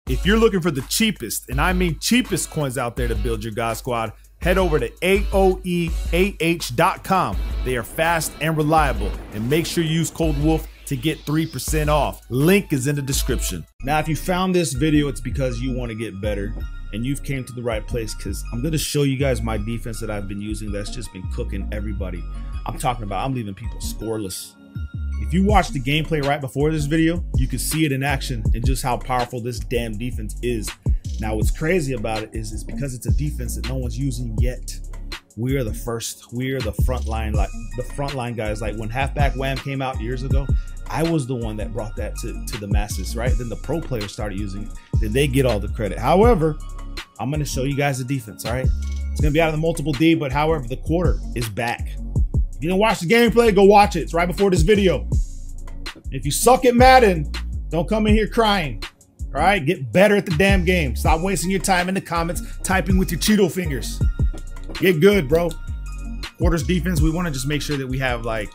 If you're looking for the cheapest, and I mean cheapest coins out there to build your God Squad, head over to AOEAH.com. They are fast and reliable, and make sure you use code WOLF to get 3% off. Link is in the description. Now, if you found this video, it's because you want to get better and you've came to the right place, because I'm going to show you guys my defense that I've been using that's just been cooking everybody. I'm talking about I'm leaving people scoreless. If you watch the gameplay right before this video, you can see it in action and just how powerful this damn defense is. Now, what's crazy about it is because it's a defense that no one's using yet. We are the first. We are the front line, like the front line guys. Like when Halfback Wham came out years ago, I was the one that brought that to the masses, right? Then the pro players started using it. Then they get all the credit. However, I'm going to show you guys the defense, all right? It's going to be out of the multiple D, but however, the quarter is back. If you didn't watch the gameplay, go watch it. It's right before this video. If you suck at Madden, don't come in here crying. All right, get better at the damn game. Stop wasting your time in the comments typing with your Cheeto fingers. Get good, bro. Quarters defense, we want to just make sure that we have like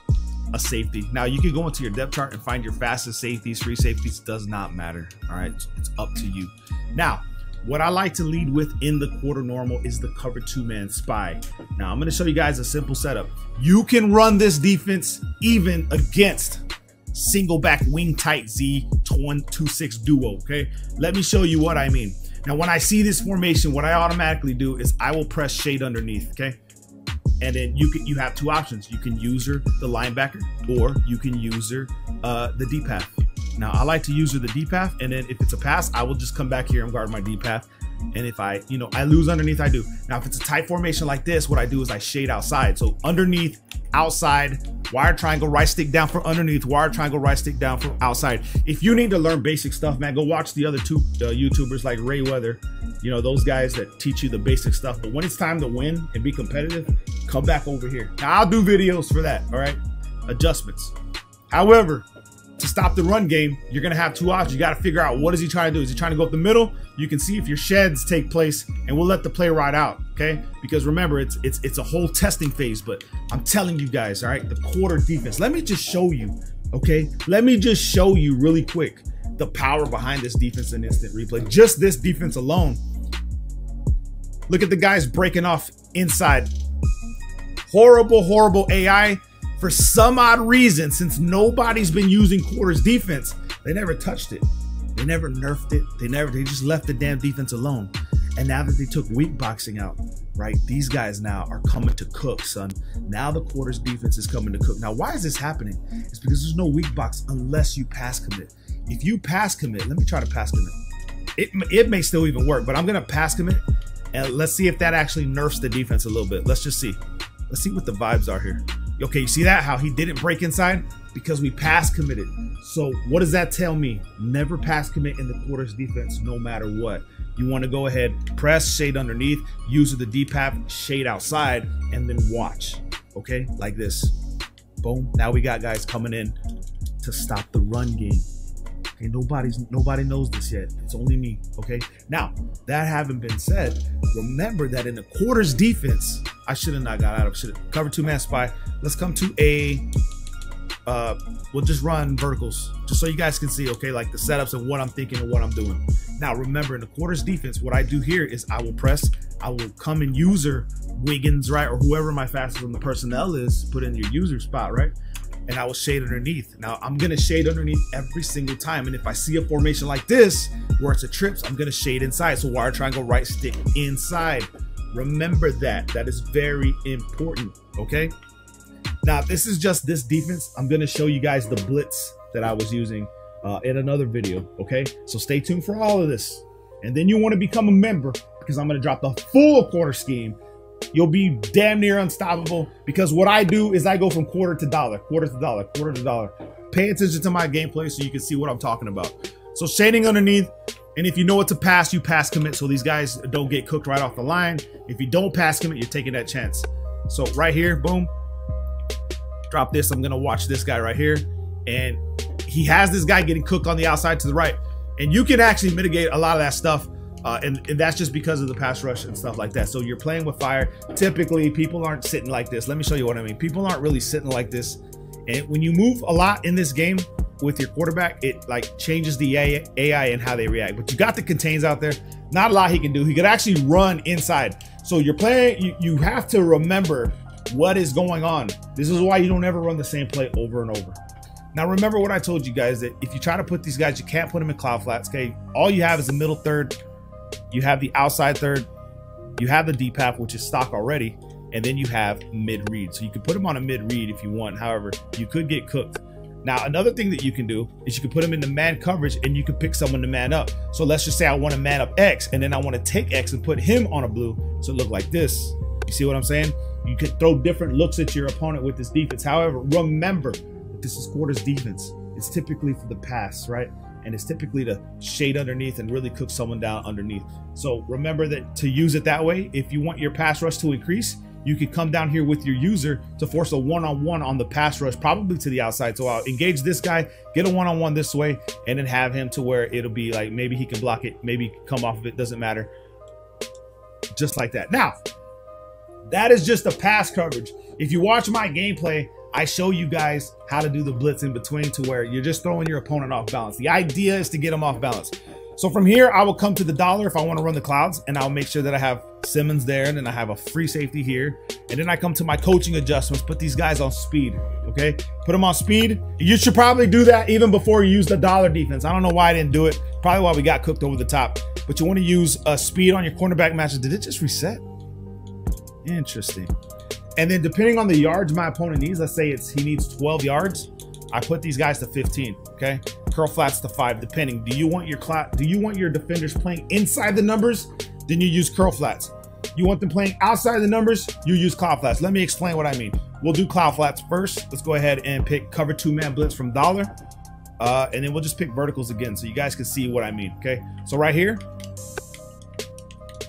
a safety. Now, you can go into your depth chart and find your fastest safeties, free safeties. Does not matter. All right, it's up to you. Now, what I like to lead with in the quarter normal is the cover 2-man spy. Now, I'm going to show you guys a simple setup. You can run this defense even against single back wing tight Z 126 duo. Okay, let me show you what I mean. Now, when I see this formation, what I automatically do is I will press shade underneath. Okay, and then you have two options. You can use her the linebacker, or you can use her the D path. Now, I like to use her the D path, and then if it's a pass, I will just come back here and guard my D path. And if I lose underneath, I do. Now, if it's a tight formation like this, what I do is I shade outside. So underneath, outside, wire triangle, right stick down for underneath, wire triangle, right stick down for outside. If you need to learn basic stuff, man, go watch the other two YouTubers like Ray Weather. You know, those guys that teach you the basic stuff. But when it's time to win and be competitive, come back over here. Now, I'll do videos for that, all right? Adjustments. However, to stop the run game, you're going to have two options. You got to figure out, what is he trying to do? Is he trying to go up the middle? You can see if your sheds take place, and we'll let the play ride out, okay? Because remember, it's a whole testing phase, but I'm telling you guys, all right, the quarter defense. Let me just show you, okay? Let me just show you really quick the power behind this defense in instant replay. Just this defense alone. Look at the guys breaking off inside. Horrible, horrible AI. For some odd reason, since nobody's been using quarters defense, they never touched it. They never nerfed it. They just left the damn defense alone. And now that they took weak boxing out, right, these guys now are coming to cook, son. Now the quarters defense is coming to cook. Now, why is this happening? It's because there's no weak box unless you pass commit. If you pass commit, let me try to pass commit. It may still even work, but I'm going to pass commit, and let's see if that actually nerfs the defense a little bit. Let's just see. Let's see what the vibes are here. Okay, you see that? How he didn't break inside? Because we pass committed. So what does that tell me? Never pass commit in the quarters defense, no matter what. You want to go ahead, press shade underneath, use the D path, shade outside, and then watch. Okay, like this. Boom. Now we got guys coming in to stop the run game. Okay, nobody knows this yet. It's only me. Okay. Now, that having been said, remember that in the quarters defense, I should have not got out of cover 2-man spy. Let's come to a we'll just run verticals just so you guys can see, okay, like the setups and what I'm thinking and what I'm doing. Now, remember, in the quarters defense, what I do here is I will come and user Wiggins, right, or whoever my fastest on the personnel is, put in your user spot, right? And I will shade underneath. Now, I'm going to shade underneath every single time. And if I see a formation like this, where it's a trips, I'm going to shade inside. So wire triangle, right stick inside. Remember that. That is very important, okay? Now, this is just this defense. I'm going to show you guys the blitz that I was using in another video, okay? So stay tuned for all of this. And then you want to become a member, because I'm going to drop the full quarter scheme. You'll be damn near unstoppable, because what I do is I go from quarter to dollar, quarter to dollar, quarter to dollar. Pay attention to my gameplay so you can see what I'm talking about. So shading underneath, and if you know what to pass, you pass commit so these guys don't get cooked right off the line. If you don't pass commit, you're taking that chance. So right here, boom, drop this. I'm going to watch this guy right here, and he has this guy getting cooked on the outside to the right, and you can actually mitigate a lot of that stuff. And that's just because of the pass rush and stuff like that. So you're playing with fire. Typically, people aren't sitting like this. Let me show you what I mean. People aren't really sitting like this. And when you move a lot in this game, with your quarterback, it like changes the AI and how they react. But you got the contains out there. Not a lot he can do. He could actually run inside. So you're playing, you have to remember what is going on. This is why you don't ever run the same play over and over. Now remember what I told you guys, that if you try to put these guys, you can't put them in cloud flats, okay? All you have is the middle third, you have the outside third, you have the deep half, which is stock already, and then you have mid read. So you can put them on a mid read if you want. However, you could get cooked. Now, another thing that you can do is you can put them into man coverage and you can pick someone to man up. So let's just say I want to man up X, and then I want to take X and put him on a blue so it look like this. You see what I'm saying? You can throw different looks at your opponent with this defense. However, remember that this is quarters defense. It's typically for the pass, right? And it's typically to shade underneath and really cook someone down underneath. So remember that to use it that way, if you want your pass rush to increase, you could come down here with your user to force a one-on-one on the pass rush, probably to the outside. So I'll engage this guy, get a one-on-one this way, and then have him to where it'll be like, maybe he can block it, maybe come off of it, doesn't matter. Just like that. Now, that is just the pass coverage. If you watch my gameplay, I show you guys how to do the blitz in between to where you're just throwing your opponent off balance. The idea is to get them off balance. So from here, I will come to the dollar if I want to run the clouds, and I'll make sure that I have Simmons there, and then I have a free safety here. And then I come to my coaching adjustments, put these guys on speed, okay? Put them on speed. You should probably do that even before you use the dollar defense. I don't know why I didn't do it. Probably why we got cooked over the top. But you want to use speed on your cornerback matches. Did it just reset? Interesting. And then depending on the yards my opponent needs, let's say he needs 12 yards, I put these guys to 15, okay? Curl flats to 5, depending. Do you want your defenders playing inside the numbers? Then you use curl flats. You want them playing outside the numbers? You use cloud flats. Let me explain what I mean. We'll do cloud flats first. Let's go ahead and pick cover 2-man blitz from dollar. And then we'll just pick verticals again so you guys can see what I mean, okay? So right here,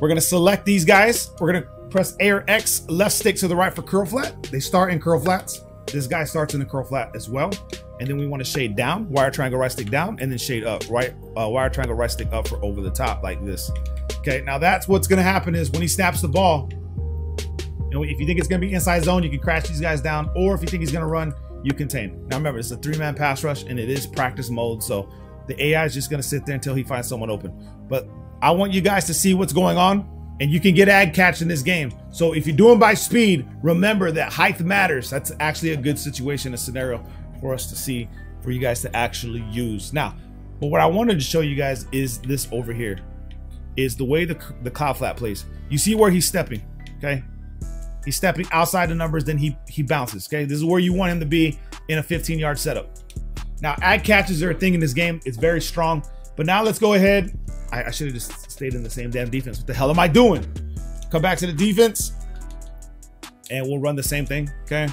we're gonna select these guys. We're gonna press A or X, left stick to the right for curl flat. They start in curl flats. This guy starts in the curl flat as well. And then we want to shade down, wire triangle right stick down, and then shade up, right? Wire triangle right stick up for over the top like this. Okay, now that's what's gonna happen is when he snaps the ball, you know, if you think it's gonna be inside zone, you can crash these guys down, or if you think he's gonna run, you contain. Now remember, it's a 3-man pass rush and it is practice mode, so the AI is just gonna sit there until he finds someone open. But I want you guys to see what's going on, and you can get ag catch in this game. So if you're doing by speed, remember that height matters. That's actually a good situation, a scenario for us to see, for you guys to actually use. Now, but what I wanted to show you guys is this over here, is the way the cloud flat plays. You see where he's stepping, okay? He's stepping outside the numbers, then he bounces, okay? This is where you want him to be in a 15-yard setup. Now, ag catches are a thing in this game. It's very strong. But now let's go ahead. I should have just stayed in the same damn defense. What the hell am I doing? Come back to the defense, and we'll run the same thing, okay?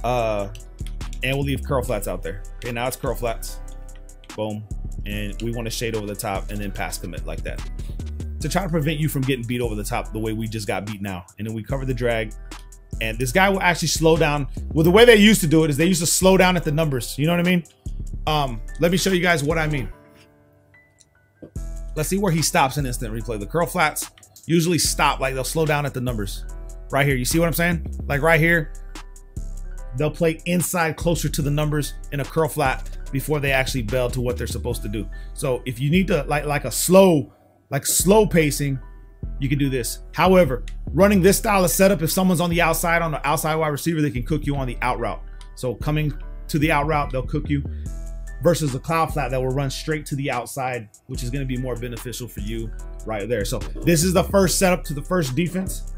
And we'll leave curl flats out there. Okay, now it's curl flats. Boom. And we want to shade over the top and then pass commit like that, to try to prevent you from getting beat over the top the way we just got beat now. And then we cover the drag, and this guy will actually slow down. Well, the way they used to do it is they used to slow down at the numbers. You know what I mean? Let me show you guys what I mean. Let's see where he stops in instant replay. The curl flats usually stop, like they'll slow down at the numbers. Right here, you see what I'm saying? Like right here, they'll play inside closer to the numbers in a curl flat before they actually bail to what they're supposed to do. So if you need to like slow pacing, you can do this. However, running this style of setup, if someone's on the outside wide receiver, they can cook you on the out route. So coming to the out route, they'll cook you, versus the cloud flat that will run straight to the outside, which is going to be more beneficial for you right there. So this is the first setup to the first defense.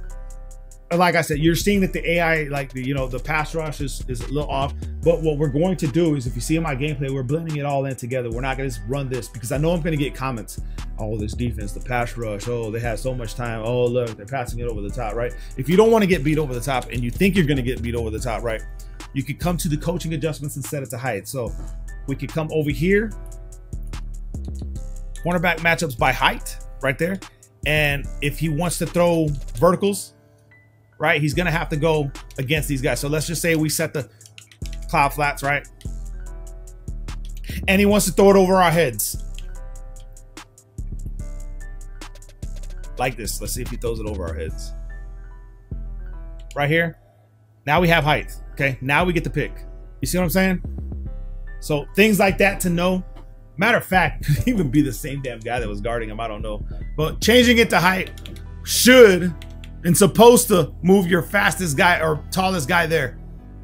Like I said, you're seeing that the AI, like the pass rush is a little off. But what we're going to do is, if you see in my gameplay, we're blending it all in together. We're not going to just run this, because I know I'm going to get comments. Oh, this defense, the pass rush. Oh, they had so much time. Oh, look, they're passing it over the top, right? If you don't want to get beat over the top, and you think you're going to get beat over the top, right? You could come to the coaching adjustments and set it to height. So we could come over here, cornerback matchups by height, right there. And if he wants to throw verticals, right, he's gonna have to go against these guys. So let's just say we set the cloud flats, right? And he wants to throw it over our heads. Like this. Let's see if he throws it over our heads. Right here. Now we have height. Okay, now we get to pick. You see what I'm saying? So things like that to know. Matter of fact, could even be the same damn guy that was guarding him. I don't know. But changing it to height should and supposed to move your fastest guy or tallest guy there.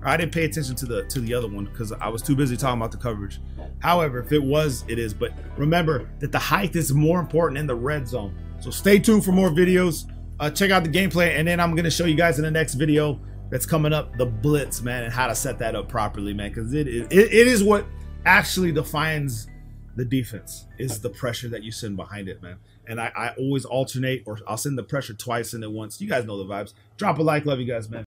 I didn't pay attention to the other one because I was too busy talking about the coverage. However, if it was, it is. But remember that the height is more important in the red zone. So stay tuned for more videos. Check out the gameplay, and then I'm going to show you guys in the next video that's coming up the blitz, man, and how to set that up properly, man, because it is what actually defines the defense, is the pressure that you send behind it, man. And I always alternate, or I'll send the pressure twice and then once. You guys know the vibes. Drop a like. Love you guys, man.